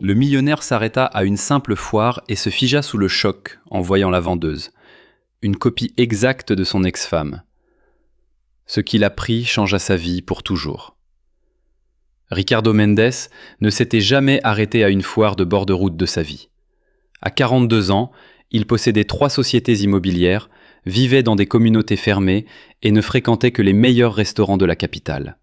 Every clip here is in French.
Le millionnaire s'arrêta à une simple foire et se figea sous le choc en voyant la vendeuse. Une copie exacte de son ex-femme. Ce qu'il apprit changea sa vie pour toujours. Ricardo Mendes ne s'était jamais arrêté à une foire de bord de route de sa vie. À 42 ans, il possédait 3 sociétés immobilières, vivait dans des communautés fermées et ne fréquentait que les meilleurs restaurants de la capitale.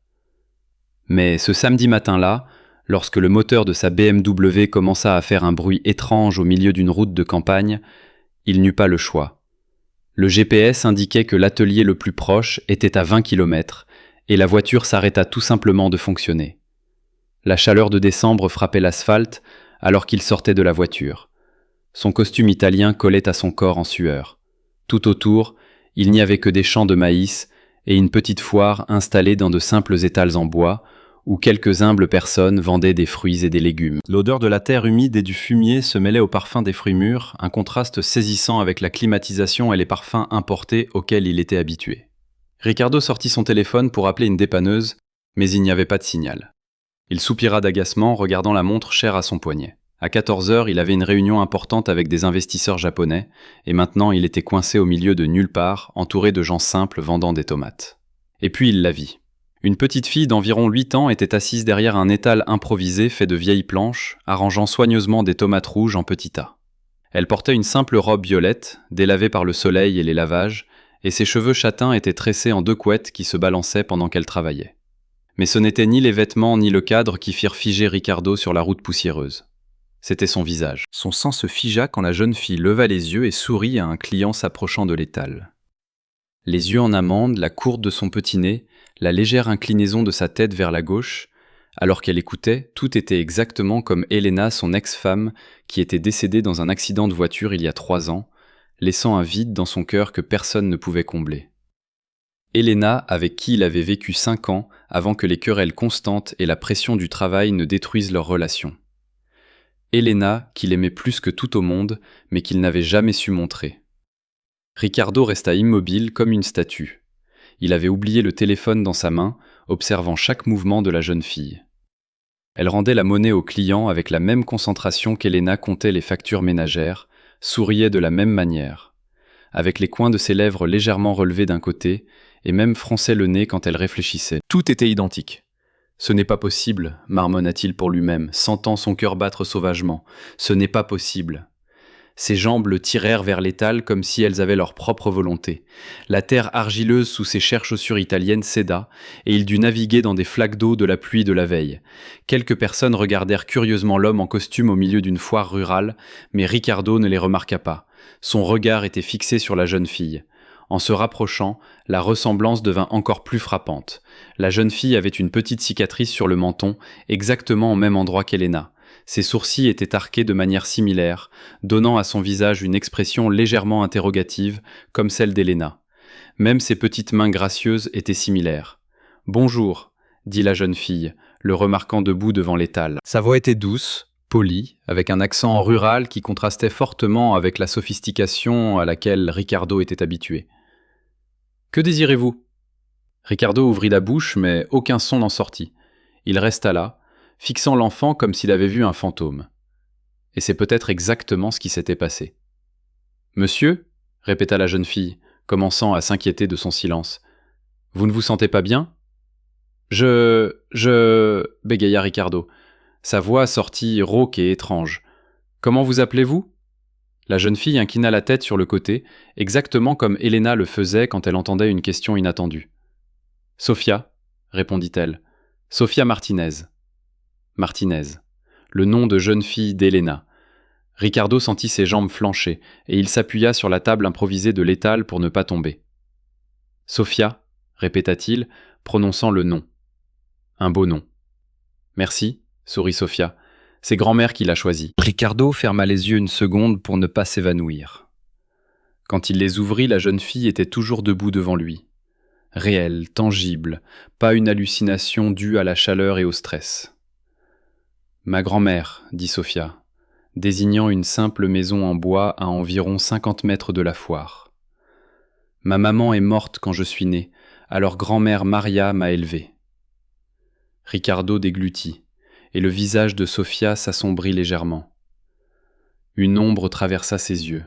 Mais ce samedi matin-là, lorsque le moteur de sa BMW commença à faire un bruit étrange au milieu d'une route de campagne, il n'eut pas le choix. Le GPS indiquait que l'atelier le plus proche était à 20 km et la voiture s'arrêta tout simplement de fonctionner. La chaleur de décembre frappait l'asphalte alors qu'il sortait de la voiture. Son costume italien collait à son corps en sueur. Tout autour, il n'y avait que des champs de maïs et une petite foire installée dans de simples étals en bois où quelques humbles personnes vendaient des fruits et des légumes. L'odeur de la terre humide et du fumier se mêlait au parfum des fruits mûrs, un contraste saisissant avec la climatisation et les parfums importés auxquels il était habitué. Ricardo sortit son téléphone pour appeler une dépanneuse, mais il n'y avait pas de signal. Il soupira d'agacement, regardant la montre chère à son poignet. À 14 heures, il avait une réunion importante avec des investisseurs japonais, et maintenant il était coincé au milieu de nulle part, entouré de gens simples vendant des tomates. Et puis il la vit. Une petite fille d'environ 8 ans était assise derrière un étal improvisé fait de vieilles planches, arrangeant soigneusement des tomates rouges en petits tas. Elle portait une simple robe violette, délavée par le soleil et les lavages, et ses cheveux châtains étaient tressés en 2 couettes qui se balançaient pendant qu'elle travaillait. Mais ce n'étaient ni les vêtements ni le cadre qui firent figer Ricardo sur la route poussiéreuse. C'était son visage. Son sang se figea quand la jeune fille leva les yeux et sourit à un client s'approchant de l'étal. Les yeux en amande, la courbe de son petit nez, la légère inclinaison de sa tête vers la gauche, alors qu'elle écoutait, tout était exactement comme Elena, son ex-femme, qui était décédée dans un accident de voiture il y a 3 ans, laissant un vide dans son cœur que personne ne pouvait combler. Elena, avec qui il avait vécu 5 ans avant que les querelles constantes et la pression du travail ne détruisent leur relation. Elena, qu'il aimait plus que tout au monde, mais qu'il n'avait jamais su montrer. Ricardo resta immobile comme une statue. Il avait oublié le téléphone dans sa main, observant chaque mouvement de la jeune fille. Elle rendait la monnaie aux clients avec la même concentration qu'Elena comptait les factures ménagères, souriait de la même manière, avec les coins de ses lèvres légèrement relevés d'un côté, et même fronçait le nez quand elle réfléchissait. Tout était identique. « Ce n'est pas possible », marmonna-t-il pour lui-même, sentant son cœur battre sauvagement. « Ce n'est pas possible ». Ses jambes le tirèrent vers l'étal comme si elles avaient leur propre volonté. La terre argileuse sous ses chères chaussures italiennes céda, et il dut naviguer dans des flaques d'eau de la pluie de la veille. Quelques personnes regardèrent curieusement l'homme en costume au milieu d'une foire rurale, mais Ricardo ne les remarqua pas. Son regard était fixé sur la jeune fille. En se rapprochant, la ressemblance devint encore plus frappante. La jeune fille avait une petite cicatrice sur le menton, exactement au même endroit qu'Elena. Ses sourcils étaient arqués de manière similaire, donnant à son visage une expression légèrement interrogative, comme celle d'Elena. Même ses petites mains gracieuses étaient similaires. « Bonjour », dit la jeune fille, le remarquant debout devant l'étal. Sa voix était douce, polie, avec un accent rural qui contrastait fortement avec la sophistication à laquelle Ricardo était habitué. « Que désirez-vous » Ricardo ouvrit la bouche, mais aucun son n'en sortit. Il resta là, fixant l'enfant comme s'il avait vu un fantôme. Et c'est peut-être exactement ce qui s'était passé. « Monsieur » répéta la jeune fille, commençant à s'inquiéter de son silence. « Vous ne vous sentez pas bien ?»« bégaya Ricardo. Sa voix sortit rauque et étrange. « Comment vous appelez-vous » La jeune fille inclina la tête sur le côté, exactement comme Elena le faisait quand elle entendait une question inattendue. « Sofia » répondit-elle. « Sofia Martinez. » Martinez, le nom de jeune fille d'Elena. Ricardo sentit ses jambes flancher, et il s'appuya sur la table improvisée de l'étal pour ne pas tomber. « Sofia » répéta-t-il, prononçant le nom. Un beau nom. « Merci » sourit Sofia. « C'est grand-mère qui l'a choisi. » Ricardo ferma les yeux une seconde pour ne pas s'évanouir. Quand il les ouvrit, la jeune fille était toujours debout devant lui. Réelle, tangible, pas une hallucination due à la chaleur et au stress. « Ma grand-mère, » dit Sofia, désignant une simple maison en bois à environ 50 mètres de la foire. « Ma maman est morte quand je suis né, alors grand-mère Maria m'a élevé. » Ricardo déglutit, et le visage de Sofia s'assombrit légèrement. Une ombre traversa ses yeux.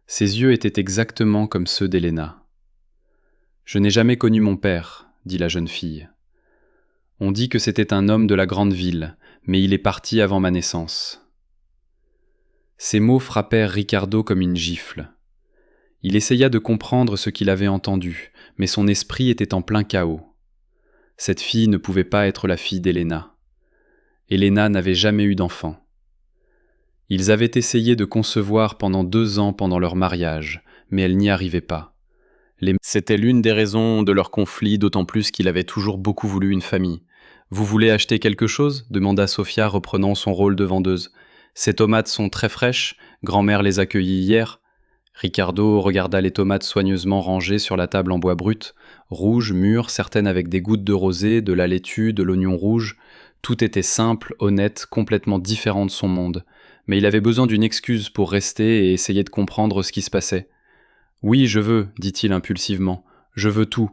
Ses yeux étaient exactement comme ceux d'Elena. « Je n'ai jamais connu mon père, » dit la jeune fille. « On dit que c'était un homme de la grande ville, mais il est parti avant ma naissance. » Ces mots frappèrent Ricardo comme une gifle. Il essaya de comprendre ce qu'il avait entendu, mais son esprit était en plein chaos. Cette fille ne pouvait pas être la fille d'Elena. Elena n'avait jamais eu d'enfant. Ils avaient essayé de concevoir pendant 2 ans pendant leur mariage, mais elle n'y arrivait pas. C'était l'une des raisons de leur conflit, d'autant plus qu'il avait toujours beaucoup voulu une famille. « Vous voulez acheter quelque chose ?» demanda Sofia, reprenant son rôle de vendeuse. « Ces tomates sont très fraîches, grand-mère les a cueillies hier. » Ricardo regarda les tomates soigneusement rangées sur la table en bois brut, rouges, mûres, certaines avec des gouttes de rosée, de la laitue, de l'oignon rouge. Tout était simple, honnête, complètement différent de son monde. Mais il avait besoin d'une excuse pour rester et essayer de comprendre ce qui se passait. « Oui, je veux, » dit-il impulsivement. « Je veux tout. »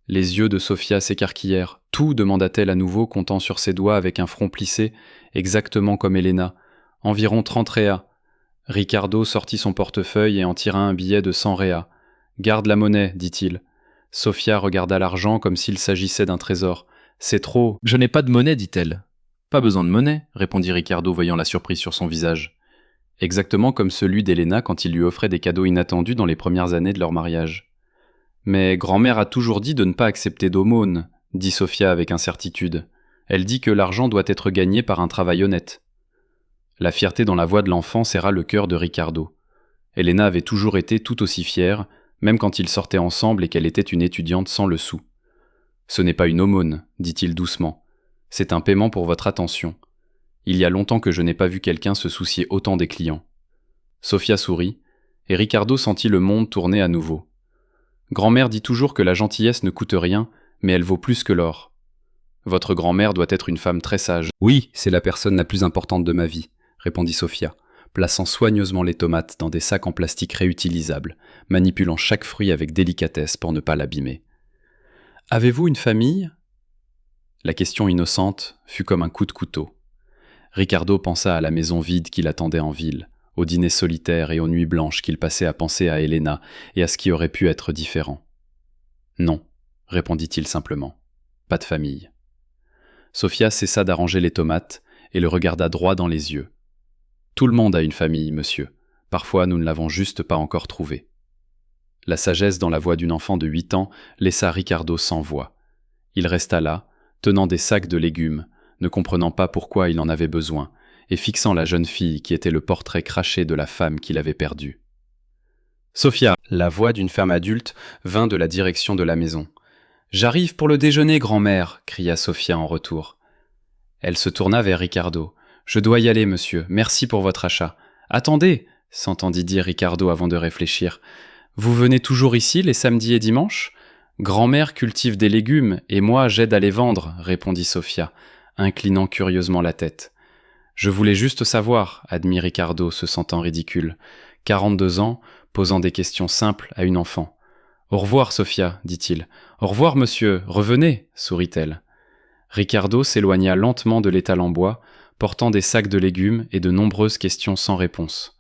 Les yeux de Sofia s'écarquillèrent. « Tout » demanda-t-elle à nouveau, comptant sur ses doigts avec un front plissé, exactement comme Elena. « Environ 30 réas. » Ricardo sortit son portefeuille et en tira un billet de 100 réas. « Garde la monnaie, dit-il. » Sofia regarda l'argent comme s'il s'agissait d'un trésor. « C'est trop. »« Je n'ai pas de monnaie, dit-elle. »« Pas besoin de monnaie, » répondit Ricardo, voyant la surprise sur son visage. Exactement comme celui d'Elena quand il lui offrait des cadeaux inattendus dans les premières années de leur mariage. « Mais grand-mère a toujours dit de ne pas accepter d'aumône, » dit Sofia avec incertitude. « Elle dit que l'argent doit être gagné par un travail honnête. » La fierté dans la voix de l'enfant serra le cœur de Ricardo. Elena avait toujours été tout aussi fière, même quand ils sortaient ensemble et qu'elle était une étudiante sans le sou. « Ce n'est pas une aumône, » dit-il doucement. « C'est un paiement pour votre attention. Il y a longtemps que je n'ai pas vu quelqu'un se soucier autant des clients. » Sofia sourit, et Ricardo sentit le monde tourner à nouveau. « Grand-mère dit toujours que la gentillesse ne coûte rien, mais elle vaut plus que l'or. Votre grand-mère doit être une femme très sage. »« Oui, c'est la personne la plus importante de ma vie, » répondit Sofia, plaçant soigneusement les tomates dans des sacs en plastique réutilisables, manipulant chaque fruit avec délicatesse pour ne pas l'abîmer. « Avez-vous une famille ?» La question innocente fut comme un coup de couteau. Ricardo pensa à la maison vide qui l'attendait en ville, aux dîners solitaires et aux nuits blanches qu'il passait à penser à Elena et à ce qui aurait pu être différent. « Non, » répondit-il simplement, « pas de famille. » Sofia cessa d'arranger les tomates et le regarda droit dans les yeux. « Tout le monde a une famille, monsieur. Parfois, nous ne l'avons juste pas encore trouvée. » La sagesse dans la voix d'une enfant de 8 ans laissa Ricardo sans voix. Il resta là, tenant des sacs de légumes, ne comprenant pas pourquoi il en avait besoin, et fixant la jeune fille qui était le portrait craché de la femme qu'il avait perdue. « Sofia !» La voix d'une femme adulte vint de la direction de la maison. « J'arrive pour le déjeuner, grand-mère !» cria Sofia en retour. Elle se tourna vers Ricardo. « Je dois y aller, monsieur. Merci pour votre achat. »« Attendez !» s'entendit dire Ricardo avant de réfléchir. « Vous venez toujours ici les samedis et dimanches ? Grand-mère cultive des légumes et moi j'aide à les vendre, » répondit Sofia, inclinant curieusement la tête. « Je voulais juste savoir, » admit Ricardo, se sentant ridicule. 42 ans, posant des questions simples à une enfant. « Au revoir, Sofia, » dit-il. « Au revoir, monsieur, revenez, » sourit-elle. Ricardo s'éloigna lentement de l'étal en bois, portant des sacs de légumes et de nombreuses questions sans réponse.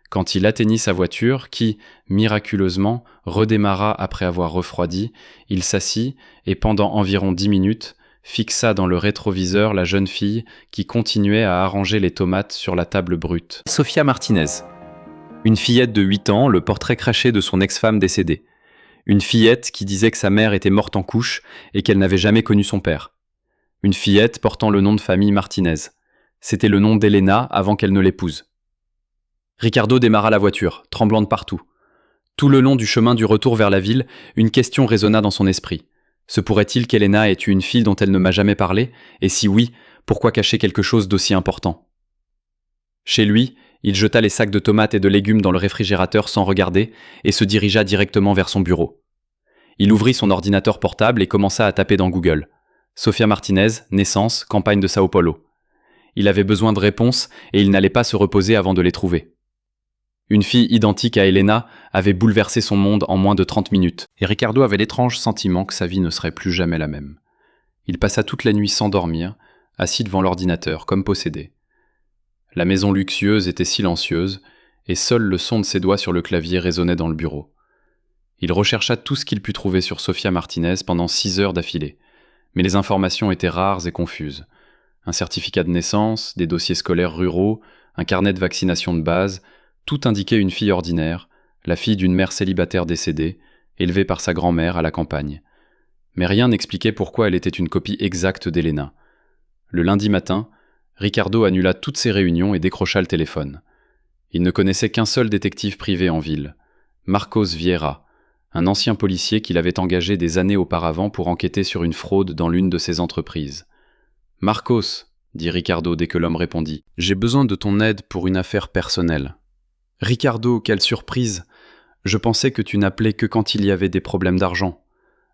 Quand il atteignit sa voiture, qui, miraculeusement, redémarra après avoir refroidi, il s'assit et pendant environ 10 minutes, fixa dans le rétroviseur la jeune fille qui continuait à arranger les tomates sur la table brute. Sofia Martinez. Une fillette de 8 ans, le portrait craché de son ex-femme décédée. Une fillette qui disait que sa mère était morte en couche et qu'elle n'avait jamais connu son père. Une fillette portant le nom de famille Martinez. C'était le nom d'Elena avant qu'elle ne l'épouse. Ricardo démarra la voiture, tremblant de partout. Tout le long du chemin du retour vers la ville, une question résonna dans son esprit. Se pourrait-il qu'Elena ait eu une fille dont elle ne m'a jamais parlé ? Et si oui, pourquoi cacher quelque chose d'aussi important ? Chez lui, il jeta les sacs de tomates et de légumes dans le réfrigérateur sans regarder et se dirigea directement vers son bureau. Il ouvrit son ordinateur portable et commença à taper dans Google. Sofia Martinez, naissance, campagne de Sao Paulo. Il avait besoin de réponses et il n'allait pas se reposer avant de les trouver. Une fille identique à Elena avait bouleversé son monde en moins de 30 minutes, et Ricardo avait l'étrange sentiment que sa vie ne serait plus jamais la même. Il passa toute la nuit sans dormir, assis devant l'ordinateur, comme possédé. La maison luxueuse était silencieuse, et seul le son de ses doigts sur le clavier résonnait dans le bureau. Il rechercha tout ce qu'il put trouver sur Sofia Martinez pendant 6 heures d'affilée, mais les informations étaient rares et confuses. Un certificat de naissance, des dossiers scolaires ruraux, un carnet de vaccination de base, tout indiquait une fille ordinaire, la fille d'une mère célibataire décédée, élevée par sa grand-mère à la campagne. Mais rien n'expliquait pourquoi elle était une copie exacte d'Elena. Le lundi matin, Ricardo annula toutes ses réunions et décrocha le téléphone. Il ne connaissait qu'un seul détective privé en ville, Marcos Vieira, un ancien policier qu'il avait engagé des années auparavant pour enquêter sur une fraude dans l'une de ses entreprises. « Marcos », dit Ricardo dès que l'homme répondit, « j'ai besoin de ton aide pour une affaire personnelle. »« Ricardo, quelle surprise! Je pensais que tu n'appelais que quand il y avait des problèmes d'argent.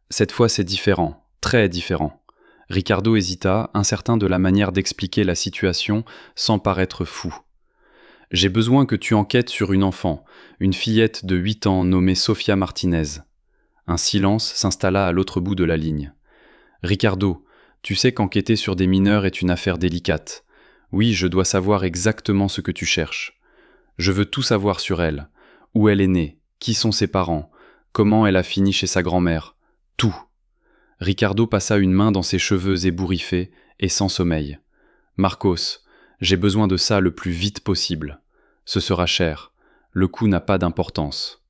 Cette fois c'est différent, très différent. » Ricardo hésita, incertain de la manière d'expliquer la situation sans paraître fou. « J'ai besoin que tu enquêtes sur une enfant, une fillette de 8 ans nommée Sofia Martinez. » Un silence s'installa à l'autre bout de la ligne. « Ricardo, tu sais qu'enquêter sur des mineurs est une affaire délicate. Oui, je dois savoir exactement ce que tu cherches. Je veux tout savoir sur elle. Où elle est née, qui sont ses parents, comment elle a fini chez sa grand-mère. Tout. » Ricardo passa une main dans ses cheveux ébouriffés et sans sommeil. « Marcos, j'ai besoin de ça le plus vite possible. Ce sera cher. Le coût n'a pas d'importance. »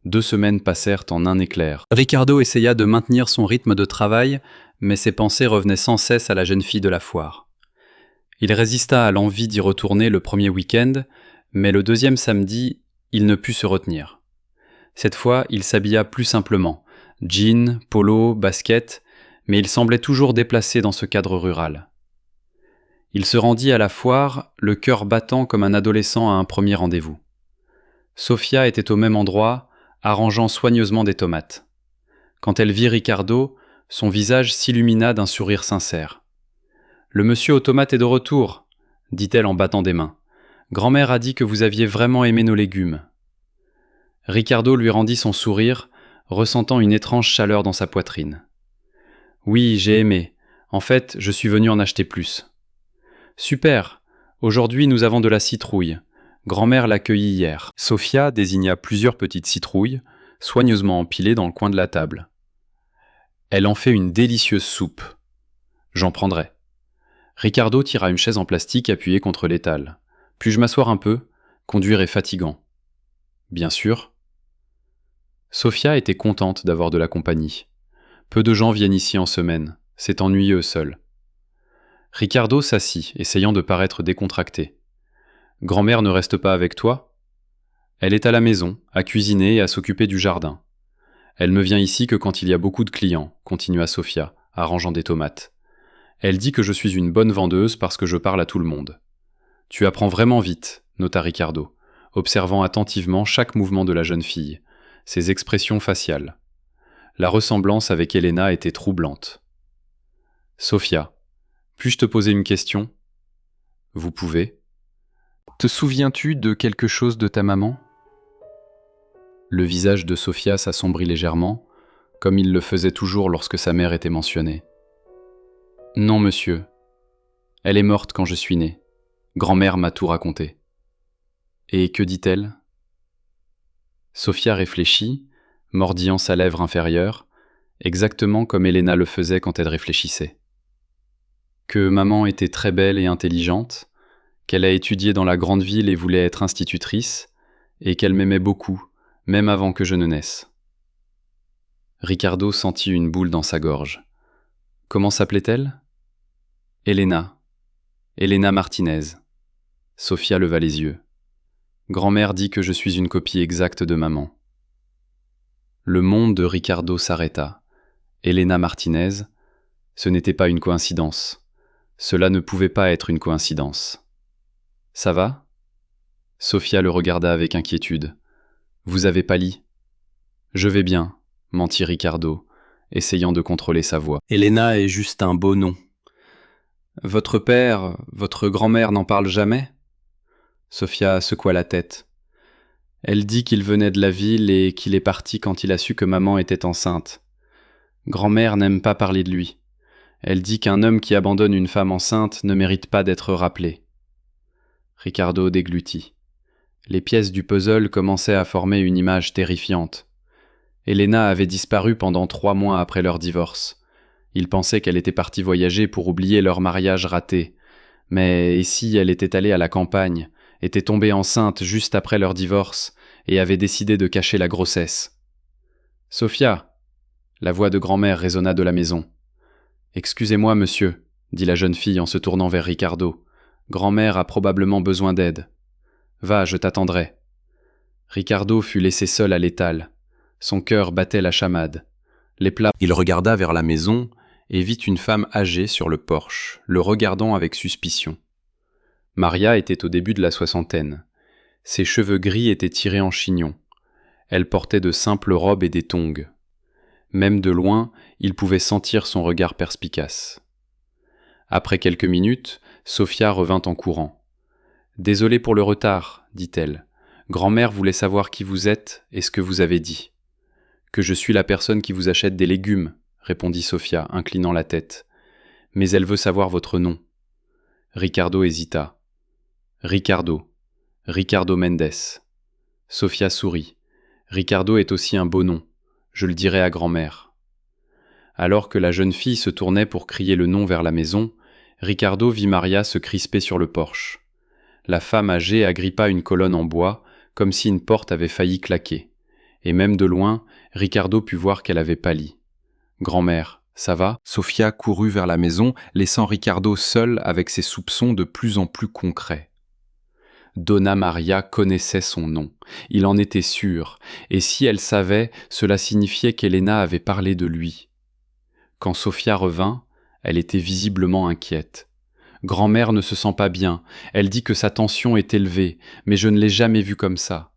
2 semaines passèrent en un éclair. Ricardo essaya de maintenir son rythme de travail, mais ses pensées revenaient sans cesse à la jeune fille de la foire. Il résista à l'envie d'y retourner le premier week-end, mais le 2e samedi, il ne put se retenir. Cette fois, il s'habilla plus simplement. Jean, polo, basket, mais il semblait toujours déplacé dans ce cadre rural. Il se rendit à la foire, le cœur battant comme un adolescent à un premier rendez-vous. Sofia était au même endroit, arrangeant soigneusement des tomates. Quand elle vit Ricardo, son visage s'illumina d'un sourire sincère. « Le monsieur aux tomates est de retour, » dit-elle en battant des mains. « Grand-mère a dit que vous aviez vraiment aimé nos légumes. » Ricardo lui rendit son sourire, ressentant une étrange chaleur dans sa poitrine. « Oui, j'ai aimé. En fait, je suis venu en acheter plus. »« Super. Aujourd'hui, nous avons de la citrouille. Grand-mère l'a cueillie hier. » Sofia désigna plusieurs petites citrouilles, soigneusement empilées dans le coin de la table. « Elle en fait une délicieuse soupe. J'en prendrai. » Ricardo tira une chaise en plastique appuyée contre l'étal. « Puis-je m'asseoir un peu ? Conduire est fatigant. »« Bien sûr. » Sofia était contente d'avoir de la compagnie. Peu de gens viennent ici en semaine. C'est ennuyeux seul. Ricardo s'assit, essayant de paraître décontracté. « Grand-mère ne reste pas avec toi ? » ?»« Elle est à la maison, à cuisiner et à s'occuper du jardin. Elle ne vient ici que quand il y a beaucoup de clients, » continua Sofia, arrangeant des tomates. « Elle dit que je suis une bonne vendeuse parce que je parle à tout le monde. »« Tu apprends vraiment vite, » nota Ricardo, observant attentivement chaque mouvement de la jeune fille, ses expressions faciales. La ressemblance avec Elena était troublante. « Sofia, puis-je te poser une question ? » ?»« Vous pouvez. »« Te souviens-tu de quelque chose de ta maman ? » Le visage de Sofia s'assombrit légèrement, comme il le faisait toujours lorsque sa mère était mentionnée. « Non, monsieur. Elle est morte quand je suis né. Grand-mère m'a tout raconté. »« Et que dit-elle » Sofia réfléchit, mordillant sa lèvre inférieure, exactement comme Elena le faisait quand elle réfléchissait. Que maman était très belle et intelligente, qu'elle a étudié dans la grande ville et voulait être institutrice, et qu'elle m'aimait beaucoup, même avant que je ne naisse. Ricardo sentit une boule dans sa gorge. Comment s'appelait-elle ? Elena. Elena Martinez. Sofia leva les yeux. Grand-mère dit que je suis une copie exacte de maman. Le monde de Ricardo s'arrêta. Elena Martinez, ce n'était pas une coïncidence. Cela ne pouvait pas être une coïncidence. Ça va ? Sofia le regarda avec inquiétude. Vous avez pâli ? Je vais bien, mentit Ricardo, essayant de contrôler sa voix. Elena est juste un beau nom. Votre père, votre grand-mère n'en parlent jamais ? Sofia secoua la tête. Elle dit qu'il venait de la ville et qu'il est parti quand il a su que maman était enceinte. Grand-mère n'aime pas parler de lui. Elle dit qu'un homme qui abandonne une femme enceinte ne mérite pas d'être rappelé. Ricardo déglutit. Les pièces du puzzle commençaient à former une image terrifiante. Elena avait disparu pendant 3 mois après leur divorce. Il pensait qu'elle était partie voyager pour oublier leur mariage raté. Mais et si elle était allée à la campagne, était tombée enceinte juste après leur divorce et avait décidé de cacher la grossesse? « Sophia !» La voix de grand-mère résonna de la maison. « Excusez-moi, monsieur, » dit la jeune fille en se tournant vers Ricardo. « Grand-mère a probablement besoin d'aide. Va, je t'attendrai. » Ricardo fut laissé seul à l'étal. Son cœur battait la chamade. Il regarda vers la maison et vit une femme âgée sur le porche, le regardant avec suspicion. Maria était au début de la soixantaine. Ses cheveux gris étaient tirés en chignon. Elle portait de simples robes et des tongs. Même de loin, il pouvait sentir son regard perspicace. Après quelques minutes, Sophia revint en courant. « Désolée pour le retard, dit-elle. Grand-mère voulait savoir qui vous êtes et ce que vous avez dit. »« Que je suis la personne qui vous achète des légumes, » répondit Sophia, inclinant la tête. « Mais elle veut savoir votre nom. » Ricardo hésita. « Ricardo Mendes. » Sophia sourit. « Ricardo est aussi un beau nom. Je le dirai à grand-mère. » Alors que la jeune fille se tournait pour crier le nom vers la maison, Ricardo vit Maria se crisper sur le porche. La femme âgée agrippa une colonne en bois, comme si une porte avait failli claquer. Et même de loin, Ricardo put voir qu'elle avait pâli. « Grand-mère, ça va ?» Sophia courut vers la maison, laissant Ricardo seul avec ses soupçons de plus en plus concrets. Donna Maria connaissait son nom, il en était sûr, et si elle savait, cela signifiait qu'Elena avait parlé de lui. Quand Sophia revint, elle était visiblement inquiète. « Grand-mère ne se sent pas bien, elle dit que sa tension est élevée, mais je ne l'ai jamais vue comme ça.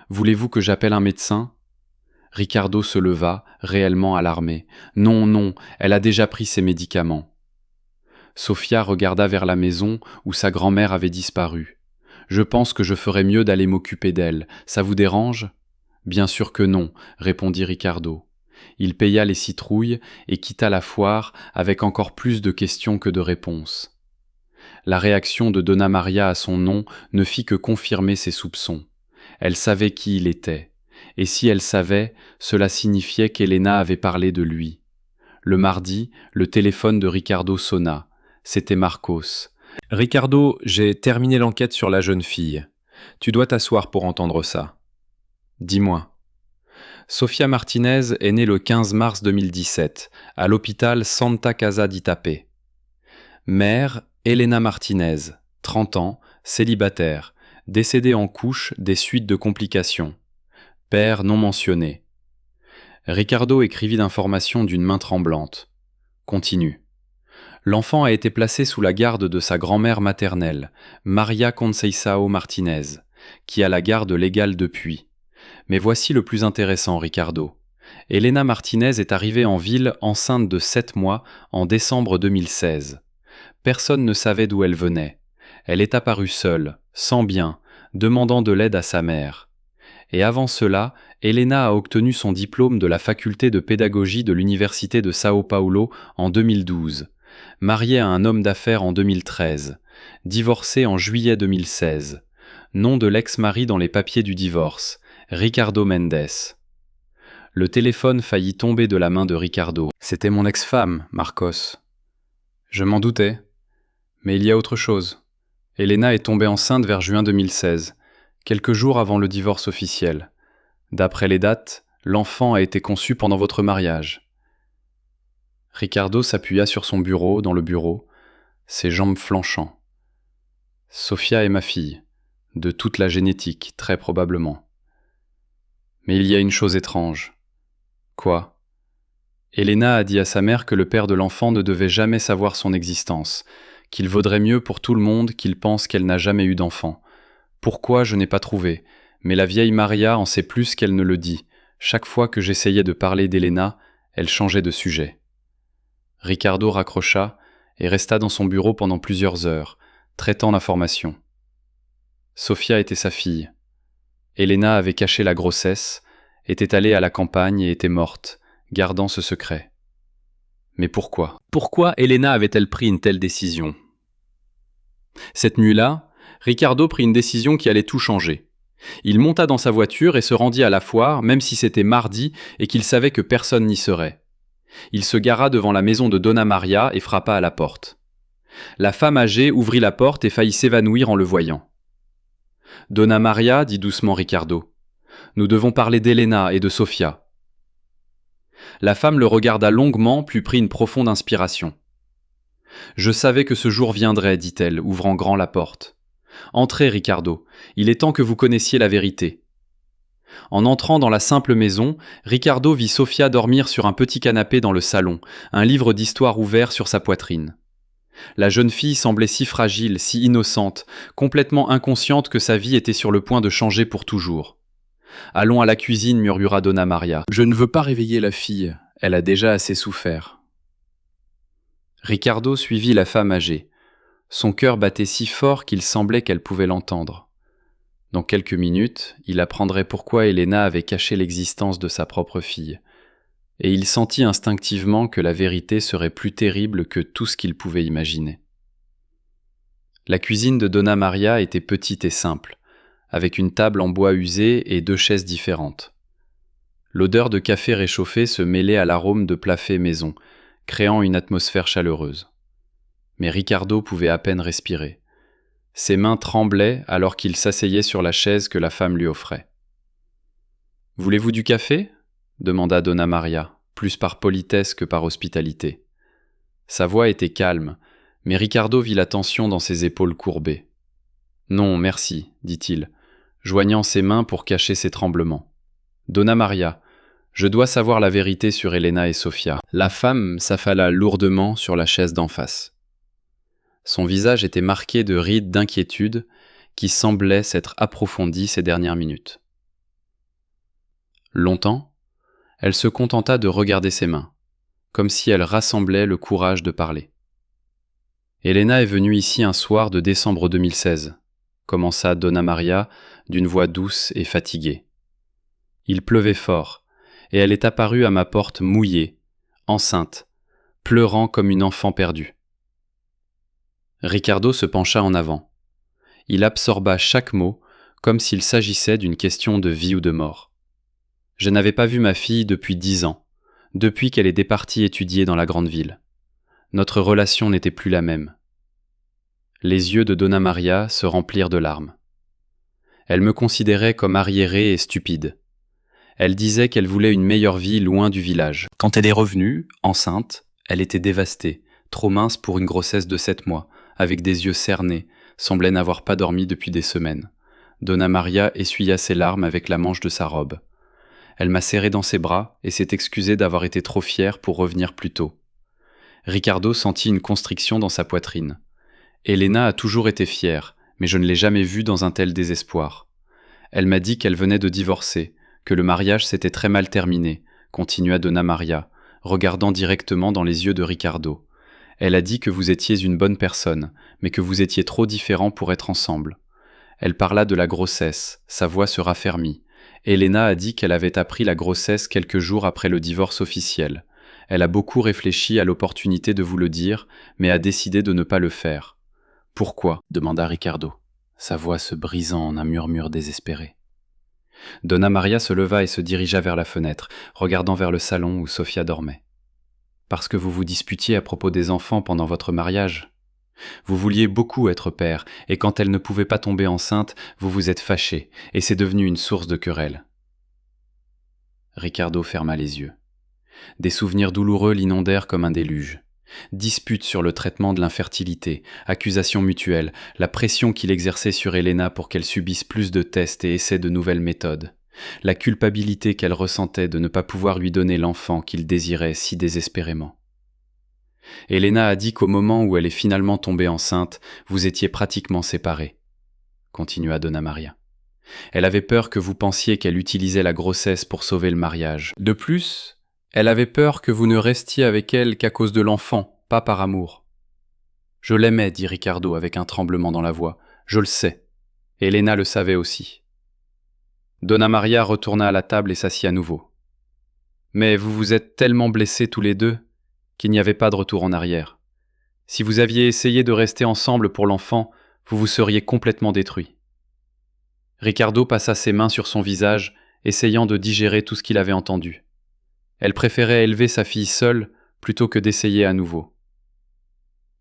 Voulez-vous que j'appelle un médecin ?» Ricardo se leva, réellement alarmé. « Non, non, elle a déjà pris ses médicaments. » Sophia regarda vers la maison où sa grand-mère avait disparu. « Je pense que je ferais mieux d'aller m'occuper d'elle. Ça vous dérange ?»« Bien sûr que non, » répondit Ricardo. Il paya les citrouilles et quitta la foire avec encore plus de questions que de réponses. La réaction de Donna Maria à son nom ne fit que confirmer ses soupçons. Elle savait qui il était. Et si elle savait, cela signifiait qu'Elena avait parlé de lui. Le mardi, le téléphone de Ricardo sonna. C'était Marcos. « Ricardo, j'ai terminé l'enquête sur la jeune fille. Tu dois t'asseoir pour entendre ça. » « Dis-moi. » Sofia Martinez est née le 15 mars 2017, à l'hôpital Santa Casa d'Itapé. Mère, Elena Martinez, 30 ans, célibataire, décédée en couche des suites de complications. Père non mentionné. Ricardo écrivit d'informations d'une main tremblante. Continue. L'enfant a été placé sous la garde de sa grand-mère maternelle, Maria Conceição Martinez, qui a la garde légale depuis. Mais voici le plus intéressant, Ricardo. Elena Martinez est arrivée en ville enceinte de 7 mois en décembre 2016. Personne ne savait d'où elle venait. Elle est apparue seule, sans bien, demandant de l'aide à sa mère. Et avant cela, Elena a obtenu son diplôme de la faculté de pédagogie de l'université de São Paulo en 2012, mariée à un homme d'affaires en 2013, divorcée en juillet 2016. Nom de l'ex-mari dans les papiers du divorce, Ricardo Mendes. Le téléphone faillit tomber de la main de Ricardo. C'était mon ex-femme, Marcos. Je m'en doutais. Mais il y a autre chose. Elena est tombée enceinte vers juin 2016, quelques jours avant le divorce officiel. D'après les dates, l'enfant a été conçu pendant votre mariage. Ricardo s'appuya sur son bureau, dans le bureau, ses jambes flanchant. Sophia est ma fille, de toute la génétique, très probablement. Mais il y a une chose étrange. Quoi ? Elena a dit à sa mère que le père de l'enfant ne devait jamais savoir son existence, qu'il vaudrait mieux pour tout le monde qu'il pense qu'elle n'a jamais eu d'enfant. Pourquoi, je n'ai pas trouvé, mais la vieille Maria en sait plus qu'elle ne le dit. Chaque fois que j'essayais de parler d'Elena, elle changeait de sujet. Ricardo raccrocha et resta dans son bureau pendant plusieurs heures, traitant l'information. Sophia était sa fille. Elena avait caché la grossesse, était allée à la campagne et était morte, gardant ce secret. Mais pourquoi? Pourquoi Elena avait-elle pris une telle décision? Cette nuit-là, Ricardo prit une décision qui allait tout changer. Il monta dans sa voiture et se rendit à la foire, même si c'était mardi et qu'il savait que personne n'y serait. Il se gara devant la maison de Donna Maria et frappa à la porte. La femme âgée ouvrit la porte et faillit s'évanouir en le voyant. « Donna Maria, dit doucement Ricardo, nous devons parler d'Elena et de Sofia. » La femme le regarda longuement, puis prit une profonde inspiration. « Je savais que ce jour viendrait, dit-elle, ouvrant grand la porte. Entrez, Ricardo, il est temps que vous connaissiez la vérité. » En entrant dans la simple maison, Ricardo vit Sofia dormir sur un petit canapé dans le salon, un livre d'histoire ouvert sur sa poitrine. La jeune fille semblait si fragile, si innocente, complètement inconsciente que sa vie était sur le point de changer pour toujours. « Allons à la cuisine, murmura Donna Maria. Je ne veux pas réveiller la fille, elle a déjà assez souffert. » Ricardo suivit la femme âgée. Son cœur battait si fort qu'il semblait qu'elle pouvait l'entendre. Dans quelques minutes, il apprendrait pourquoi Elena avait caché l'existence de sa propre fille. Et il sentit instinctivement que la vérité serait plus terrible que tout ce qu'il pouvait imaginer. La cuisine de Donna Maria était petite et simple, avec une table en bois usé et 2 chaises différentes. L'odeur de café réchauffé se mêlait à l'arôme de plats faits maison, créant une atmosphère chaleureuse. Mais Ricardo pouvait à peine respirer. Ses mains tremblaient alors qu'il s'asseyait sur la chaise que la femme lui offrait. « Voulez-vous du café ?» demanda Donna Maria, plus par politesse que par hospitalité. Sa voix était calme, mais Ricardo vit la tension dans ses épaules courbées. « Non, merci, dit-il, joignant ses mains pour cacher ses tremblements. « Donna Maria, je dois savoir la vérité sur Elena et Sofia. » La femme s'affala lourdement sur la chaise d'en face. Son visage était marqué de rides d'inquiétude qui semblaient s'être approfondies ces dernières minutes. Longtemps, elle se contenta de regarder ses mains, comme si elle rassemblait le courage de parler. « Elena est venue ici un soir de décembre 2016, commença Donna Maria d'une voix douce et fatiguée. Il pleuvait fort, et elle est apparue à ma porte mouillée, enceinte, pleurant comme une enfant perdue. Ricardo se pencha en avant. Il absorba chaque mot comme s'il s'agissait d'une question de vie ou de mort. Je n'avais pas vu ma fille depuis 10 ans, depuis qu'elle est départie étudier dans la grande ville. Notre relation n'était plus la même. Les yeux de Donna Maria se remplirent de larmes. Elle me considérait comme arriérée et stupide. Elle disait qu'elle voulait une meilleure vie loin du village. Quand elle est revenue, enceinte, elle était dévastée, trop mince pour une grossesse de 7 mois, avec des yeux cernés, semblait n'avoir pas dormi depuis des semaines. Donna Maria essuya ses larmes avec la manche de sa robe. Elle m'a serré dans ses bras et s'est excusée d'avoir été trop fière pour revenir plus tôt. Ricardo sentit une constriction dans sa poitrine. Elena a toujours été fière, mais je ne l'ai jamais vue dans un tel désespoir. Elle m'a dit qu'elle venait de divorcer, que le mariage s'était très mal terminé, continua Donna Maria, regardant directement dans les yeux de Ricardo. Elle a dit que vous étiez une bonne personne, mais que vous étiez trop différents pour être ensemble. Elle parla de la grossesse, sa voix se raffermit. Elena a dit qu'elle avait appris la grossesse quelques jours après le divorce officiel. Elle a beaucoup réfléchi à l'opportunité de vous le dire, mais a décidé de ne pas le faire. « Pourquoi ?» demanda Ricardo, sa voix se brisant en un murmure désespéré. Donna Maria se leva et se dirigea vers la fenêtre, regardant vers le salon où Sofia dormait. « Parce que vous vous disputiez à propos des enfants pendant votre mariage. Vous vouliez beaucoup être père, et quand elle ne pouvait pas tomber enceinte, vous vous êtes fâché, et c'est devenu une source de querelle. » Ricardo ferma les yeux. Des souvenirs douloureux l'inondèrent comme un déluge. Disputes sur le traitement de l'infertilité, accusations mutuelles, la pression qu'il exerçait sur Elena pour qu'elle subisse plus de tests et essaie de nouvelles méthodes, la culpabilité qu'elle ressentait de ne pas pouvoir lui donner l'enfant qu'il désirait si désespérément. Elena a dit qu'au moment où elle est finalement tombée enceinte, vous étiez pratiquement séparés, continua Donna Maria. Elle avait peur que vous pensiez qu'elle utilisait la grossesse pour sauver le mariage. De plus, elle avait peur que vous ne restiez avec elle qu'à cause de l'enfant, pas par amour. « Je l'aimais, dit Ricardo avec un tremblement dans la voix. Je le sais. Elena le savait aussi. » Donna Maria retourna à la table et s'assit à nouveau. « Mais vous vous êtes tellement blessés tous les deux. qu'il n'y avait pas de retour en arrière. Si vous aviez essayé de rester ensemble pour l'enfant, vous vous seriez complètement détruits. Ricardo passa ses mains sur son visage, essayant de digérer tout ce qu'il avait entendu. Elle préférait élever sa fille seule plutôt que d'essayer à nouveau.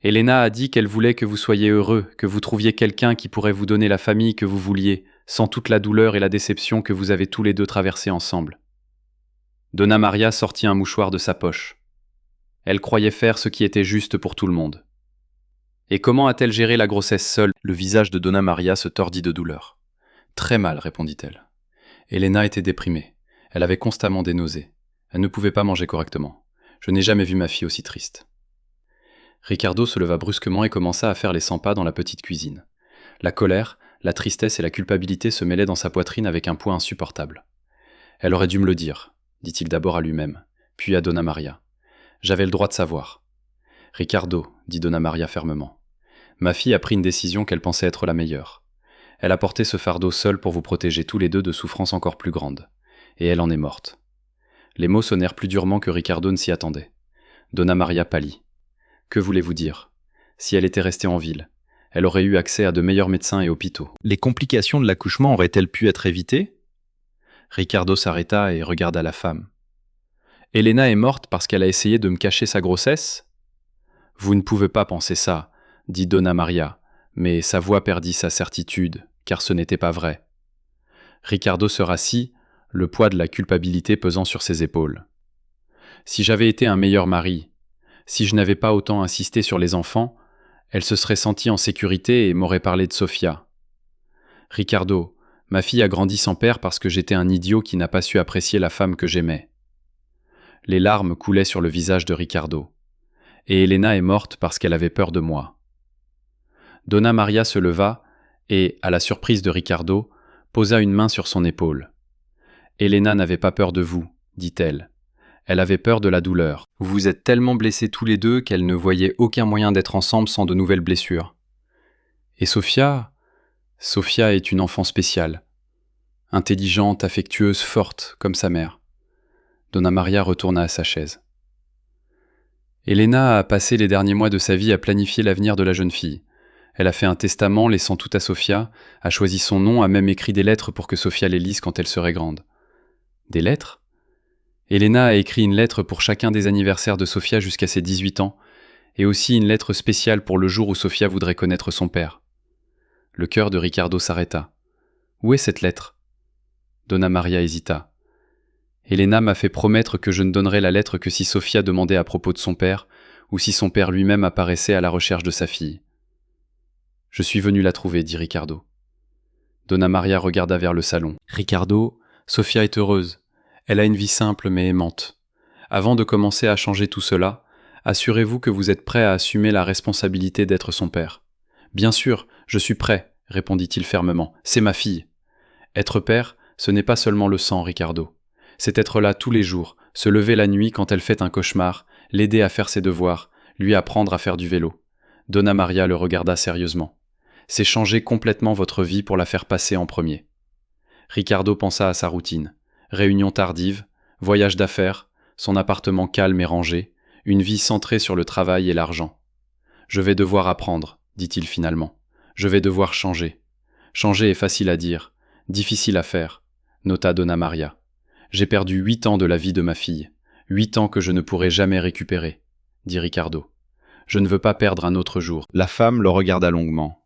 Elena a dit qu'elle voulait que vous soyez heureux, que vous trouviez quelqu'un qui pourrait vous donner la famille que vous vouliez, sans toute la douleur et la déception que vous avez tous les deux traversées ensemble. Donna Maria sortit un mouchoir de sa poche. Elle croyait faire ce qui était juste pour tout le monde. Et comment a-t-elle géré la grossesse seule ? Le visage de Donna Maria se tordit de douleur. Très mal, répondit-elle. Elena était déprimée. Elle avait constamment des nausées. Elle ne pouvait pas manger correctement. Je n'ai jamais vu ma fille aussi triste. Ricardo se leva brusquement et commença à faire les 100 pas dans la petite cuisine. La colère, la tristesse et la culpabilité se mêlaient dans sa poitrine avec un poids insupportable. « Elle aurait dû me le dire », dit-il d'abord à lui-même, puis à Donna Maria. « J'avais le droit de savoir. »« Ricardo », dit Donna Maria fermement, « ma fille a pris une décision qu'elle pensait être la meilleure. Elle a porté ce fardeau seule pour vous protéger tous les deux de souffrances encore plus grandes. Et elle en est morte. » Les mots sonnèrent plus durement que Ricardo ne s'y attendait. Donna Maria pâlit. Que voulez-vous dire ? Si elle était restée en ville, elle aurait eu accès à de meilleurs médecins et hôpitaux. Les complications de l'accouchement auraient-elles pu être évitées ? Ricardo s'arrêta et regarda la femme. Elena est morte parce qu'elle a essayé de me cacher sa grossesse ? Vous ne pouvez pas penser ça, dit Donna Maria, mais sa voix perdit sa certitude, car ce n'était pas vrai. Ricardo se rassit, le poids de la culpabilité pesant sur ses épaules. Si j'avais été un meilleur mari, si je n'avais pas autant insisté sur les enfants, elle se serait sentie en sécurité et m'aurait parlé de Sofia. Ricardo, ma fille a grandi sans père parce que j'étais un idiot qui n'a pas su apprécier la femme que j'aimais. Les larmes coulaient sur le visage de Ricardo. Et Elena est morte parce qu'elle avait peur de moi. Donna Maria se leva et, à la surprise de Ricardo, posa une main sur son épaule. Elena n'avait pas peur de vous, dit-elle. Elle avait peur de la douleur. Vous vous êtes tellement blessés tous les deux qu'elle ne voyait aucun moyen d'être ensemble sans de nouvelles blessures. Et Sofia est une enfant spéciale. Intelligente, affectueuse, forte, comme sa mère. Donna Maria retourna à sa chaise. Elena a passé les derniers mois de sa vie à planifier l'avenir de la jeune fille. Elle a fait un testament laissant tout à Sofia, a choisi son nom, a même écrit des lettres pour que Sofia les lise quand elle serait grande. Des lettres ? Elena a écrit une lettre pour chacun des anniversaires de Sofia jusqu'à ses 18 ans, et aussi une lettre spéciale pour le jour où Sofia voudrait connaître son père. Le cœur de Ricardo s'arrêta. Où est cette lettre ? Donna Maria hésita. Elena m'a fait promettre que je ne donnerais la lettre que si Sofia demandait à propos de son père, ou si son père lui-même apparaissait à la recherche de sa fille. Je suis venu la trouver, dit Ricardo. Donna Maria regarda vers le salon. Ricardo, Sofia est heureuse. Elle a une vie simple mais aimante. Avant de commencer à changer tout cela, assurez-vous que vous êtes prêt à assumer la responsabilité d'être son père. Bien sûr, je suis prêt, répondit-il fermement. C'est ma fille. Être père, ce n'est pas seulement le sang, Ricardo. C'est être là tous les jours, se lever la nuit quand elle fait un cauchemar, l'aider à faire ses devoirs, lui apprendre à faire du vélo. Donna Maria le regarda sérieusement. C'est changer complètement votre vie pour la faire passer en premier. Ricardo pensa à sa routine. Réunion tardive, voyage d'affaires, son appartement calme et rangé, une vie centrée sur le travail et l'argent. Je vais devoir apprendre, dit-il finalement. Je vais devoir changer. Changer est facile à dire, difficile à faire, nota Donna Maria. J'ai perdu 8 ans de la vie de ma fille, 8 ans que je ne pourrai jamais récupérer, dit Ricardo. Je ne veux pas perdre un autre jour. La femme le regarda longuement.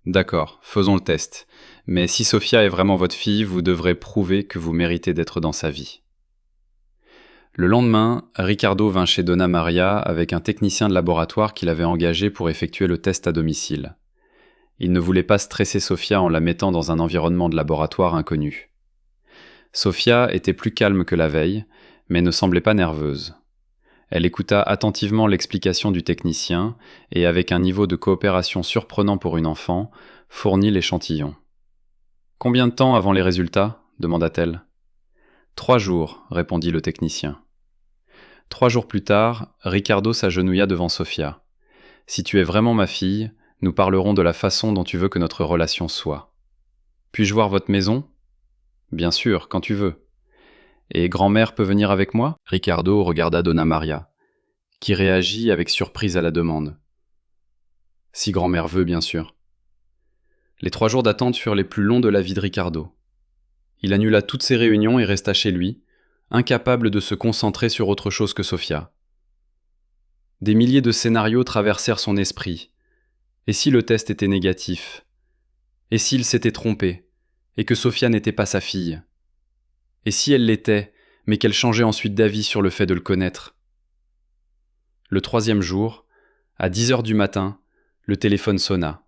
D'accord, faisons le test. Mais si Sofia est vraiment votre fille, vous devrez prouver que vous méritez d'être dans sa vie. Le lendemain, Ricardo vint chez Donna Maria avec un technicien de laboratoire qu'il avait engagé pour effectuer le test à domicile. Il ne voulait pas stresser Sofia en la mettant dans un environnement de laboratoire inconnu. Sofia était plus calme que la veille, mais ne semblait pas nerveuse. Elle écouta attentivement l'explication du technicien et, avec un niveau de coopération surprenant pour une enfant, fournit l'échantillon. « Combien de temps avant les résultats ?» demanda-t-elle. « 3 jours, répondit le technicien. 3 jours plus tard, Ricardo s'agenouilla devant Sofia. « Si tu es vraiment ma fille, nous parlerons de la façon dont tu veux que notre relation soit. Puis-je voir votre maison ? Bien sûr, quand tu veux. Et grand-mère peut venir avec moi ? Ricardo regarda Donna Maria. qui réagit avec surprise à la demande. Si grand-mère veut, bien sûr. Les 3 jours d'attente furent les plus longs de la vie de Ricardo. Il annula toutes ses réunions et resta chez lui, incapable de se concentrer sur autre chose que Sofia. Des milliers de scénarios traversèrent son esprit. Et si le test était négatif? Et s'il s'était trompé, et que Sofia n'était pas sa fille? Et si elle l'était, mais qu'elle changeait ensuite d'avis sur le fait de le connaître? Le 3e jour, à 10h du matin, le téléphone sonna.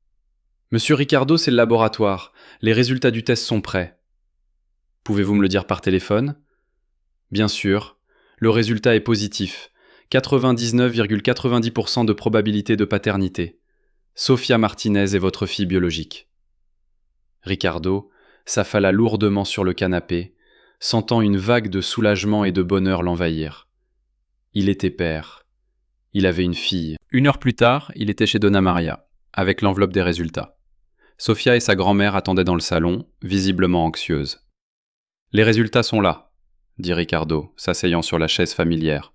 « Monsieur Ricardo, c'est le laboratoire. Les résultats du test sont prêts. »« Pouvez-vous me le dire par téléphone ?»« Bien sûr. Le résultat est positif. 99,90% de probabilité de paternité. Sofia Martinez est votre fille biologique. » Ricardo s'affala lourdement sur le canapé, sentant une vague de soulagement et de bonheur l'envahir. Il était père. Il avait une fille. 1 heure plus tard, il était chez Donna Maria, avec l'enveloppe des résultats. Sofia et sa grand-mère attendaient dans le salon, visiblement anxieuses. « Les résultats sont là, » dit Ricardo, s'asseyant sur la chaise familière.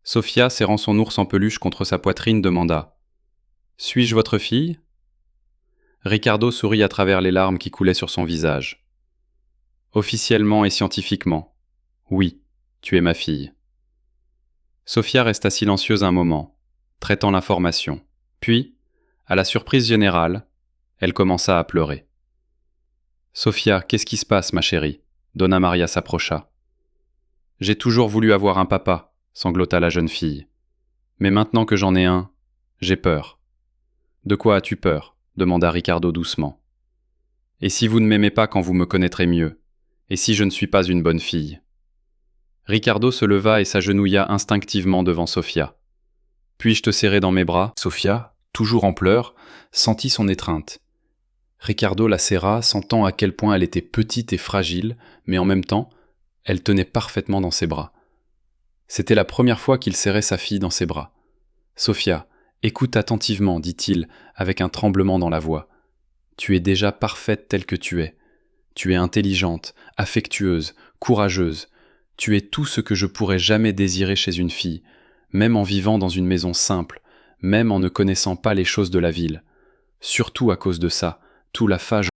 Sofia, serrant son ours en peluche contre sa poitrine, demanda « Suis-je votre fille ?» Ricardo sourit à travers les larmes qui coulaient sur son visage. « Officiellement et scientifiquement, oui, tu es ma fille. » Sofia resta silencieuse un moment, traitant l'information. Puis, à la surprise générale, elle commença à pleurer. « Sofia, qu'est-ce qui se passe, ma chérie ?» Donna Maria s'approcha. « J'ai toujours voulu avoir un papa, » sanglota la jeune fille. « Mais maintenant que j'en ai un, j'ai peur. »« De quoi as-tu peur ?» demanda Ricardo doucement. « Et si vous ne m'aimez pas quand vous me connaîtrez mieux? Et si je ne suis pas une bonne fille ?» Ricardo se leva et s'agenouilla instinctivement devant Sofia. « Puis-je te serrer dans mes bras ?» Sofia, toujours en pleurs, sentit son étreinte. Ricardo la serra, sentant à quel point elle était petite et fragile, mais en même temps, elle tenait parfaitement dans ses bras. C'était la première fois qu'il serrait sa fille dans ses bras. « Sofia, écoute attentivement, dit-il, avec un tremblement dans la voix. Tu es déjà parfaite telle que tu es. Tu es intelligente, affectueuse, courageuse. Tu es tout ce que je pourrais jamais désirer chez une fille, même en vivant dans une maison simple, même en ne connaissant pas les choses de la ville. Surtout à cause de ça, tout la fage